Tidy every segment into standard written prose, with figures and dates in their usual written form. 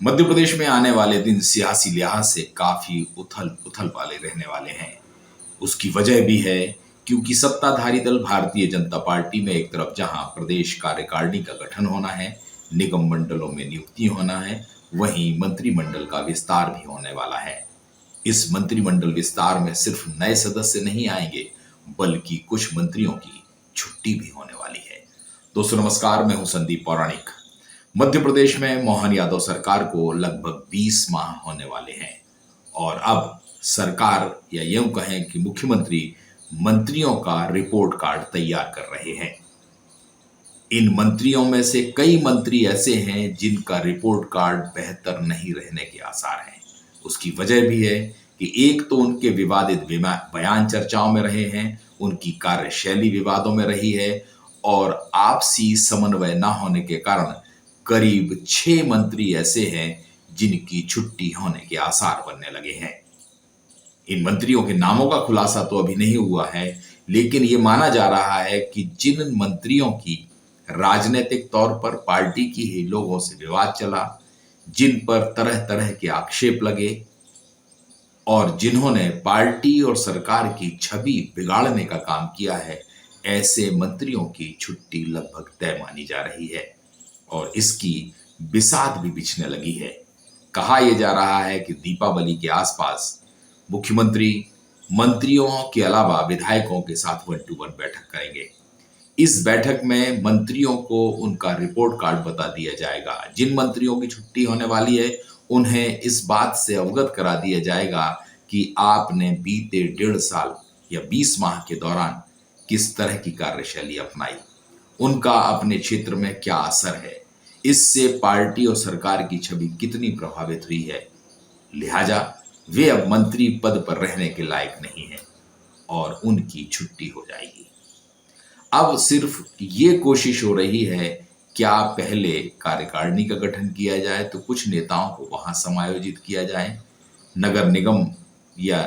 मध्य प्रदेश में आने वाले दिन सियासी लिहाज से काफी उथल पुथल वाले रहने वाले हैं। उसकी वजह भी है क्योंकि सत्ताधारी दल भारतीय जनता पार्टी में एक तरफ जहां प्रदेश कार्यकारिणी का गठन होना है, निगम मंडलों में नियुक्ति होना है, वहीं मंत्रिमंडल का विस्तार भी होने वाला है। इस मंत्रिमंडल विस्तार में सिर्फ नए सदस्य नहीं आएंगे, बल्कि कुछ मंत्रियों की छुट्टी भी होने वाली है। दोस्तों नमस्कार, मैं हूं संदीप पौराणिक। मध्य प्रदेश में मोहन यादव सरकार को लगभग 20 माह होने वाले हैं और अब सरकार या यूं कहें कि मुख्यमंत्री मंत्रियों का रिपोर्ट कार्ड तैयार कर रहे हैं। इन मंत्रियों में से कई मंत्री ऐसे हैं जिनका रिपोर्ट कार्ड बेहतर नहीं रहने के आसार हैं। उसकी वजह भी है कि एक तो उनके विवादित बयान चर्चाओं में रहे हैं, उनकी कार्यशैली विवादों में रही है और आपसी समन्वय न होने के कारण करीब 6 मंत्री ऐसे हैं जिनकी छुट्टी होने के आसार बनने लगे हैं। इन मंत्रियों के नामों का खुलासा तो अभी नहीं हुआ है, लेकिन ये माना जा रहा है कि जिन मंत्रियों की राजनीतिक तौर पर पार्टी की ही लोगों से विवाद चला, जिन पर तरह तरह के आक्षेप लगे और जिन्होंने पार्टी और सरकार की छवि बिगाड़ने का काम किया है, ऐसे मंत्रियों की छुट्टी लगभग तय मानी जा रही है और इसकी बिसात भी बिछने लगी है। कहा यह जा रहा है कि दीपावली के आसपास मुख्यमंत्री मंत्रियों के अलावा विधायकों के साथ 1-to-1 बैठक करेंगे। इस बैठक में मंत्रियों को उनका रिपोर्ट कार्ड बता दिया जाएगा। जिन मंत्रियों की छुट्टी होने वाली है, उन्हें इस बात से अवगत करा दिया जाएगा कि आपने बीते 1.5 साल या 20 माह के दौरान किस तरह की कार्यशैली अपनाई, उनका अपने क्षेत्र में क्या असर है, इससे पार्टी और सरकार की छवि कितनी प्रभावित हुई है। लिहाजा वे अब मंत्री पद पर रहने के लायक नहीं है और उनकी छुट्टी हो जाएगी। अब सिर्फ ये कोशिश हो रही है, क्या पहले कार्यकारिणी का गठन किया जाए तो कुछ नेताओं को वहां समायोजित किया जाए, नगर निगम या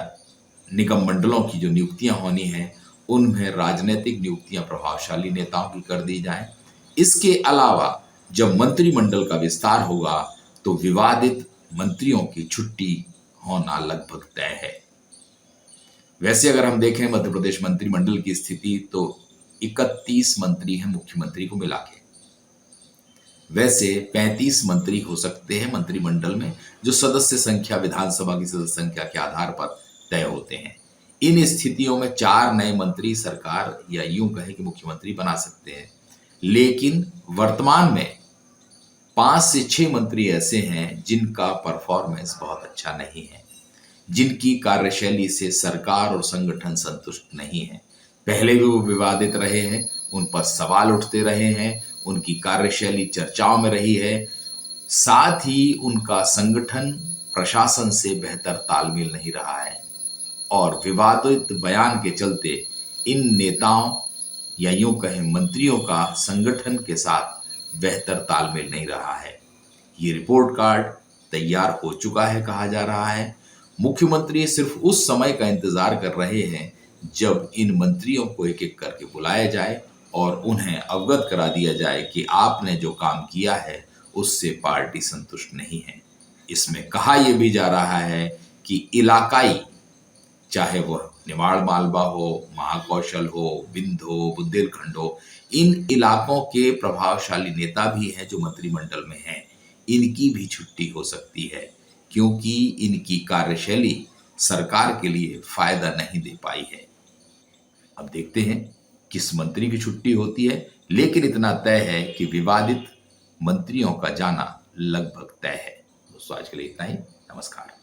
निगम मंडलों की जो नियुक्तियां होनी है उनमें राजनीतिक नियुक्तियां प्रभावशाली नेताओं की कर दी जाएं। इसके अलावा जब मंत्रिमंडल का विस्तार होगा तो विवादित मंत्रियों की छुट्टी होना लगभग तय है। वैसे अगर हम देखें मध्य प्रदेश मंत्रिमंडल की स्थिति तो 31 मंत्री हैं मुख्यमंत्री को मिला के। वैसे 35 मंत्री हो सकते हैं मंत्रिमंडल में, जो सदस्य संख्या विधानसभा की सदस्य संख्या के आधार पर तय होते हैं। इन स्थितियों में 4 नए मंत्री सरकार या यूं कहें कि मुख्यमंत्री बना सकते हैं, लेकिन वर्तमान में 5 से 6 मंत्री ऐसे हैं जिनका परफॉर्मेंस बहुत अच्छा नहीं है, जिनकी कार्यशैली से सरकार और संगठन संतुष्ट नहीं है। पहले भी वो विवादित रहे हैं, उन पर सवाल उठते रहे हैं, उनकी कार्यशैली चर्चाओं में रही है, साथ ही उनका संगठन प्रशासन से बेहतर तालमेल नहीं रहा है और विवादित बयान के चलते इन नेताओं या यूं कहें मंत्रियों का संगठन के साथ बेहतर तालमेल नहीं रहा है। ये रिपोर्ट कार्ड तैयार हो चुका है कहा जा रहा है। मुख्यमंत्री सिर्फ उस समय का इंतजार कर रहे हैं जब इन मंत्रियों को एक एक करके बुलाया जाए और उन्हें अवगत करा दिया जाए कि आपने जो काम किया है उससे पार्टी संतुष्ट नहीं है। इसमें कहा यह भी जा रहा है कि इलाकाई, चाहे वह निमाड़ मालवा हो, महाकौशल हो, बिंद हो, बुंदेलखंड हो, इन इलाकों के प्रभावशाली नेता भी हैं जो मंत्रिमंडल में हैं। इनकी भी छुट्टी हो सकती है क्योंकि इनकी कार्यशैली सरकार के लिए फायदा नहीं दे पाई है। अब देखते हैं किस मंत्री की छुट्टी होती है, लेकिन इतना तय है कि विवादित मंत्रियों का जाना लगभग तय है। दोस्तों आज के लिए इतना ही। नमस्कार।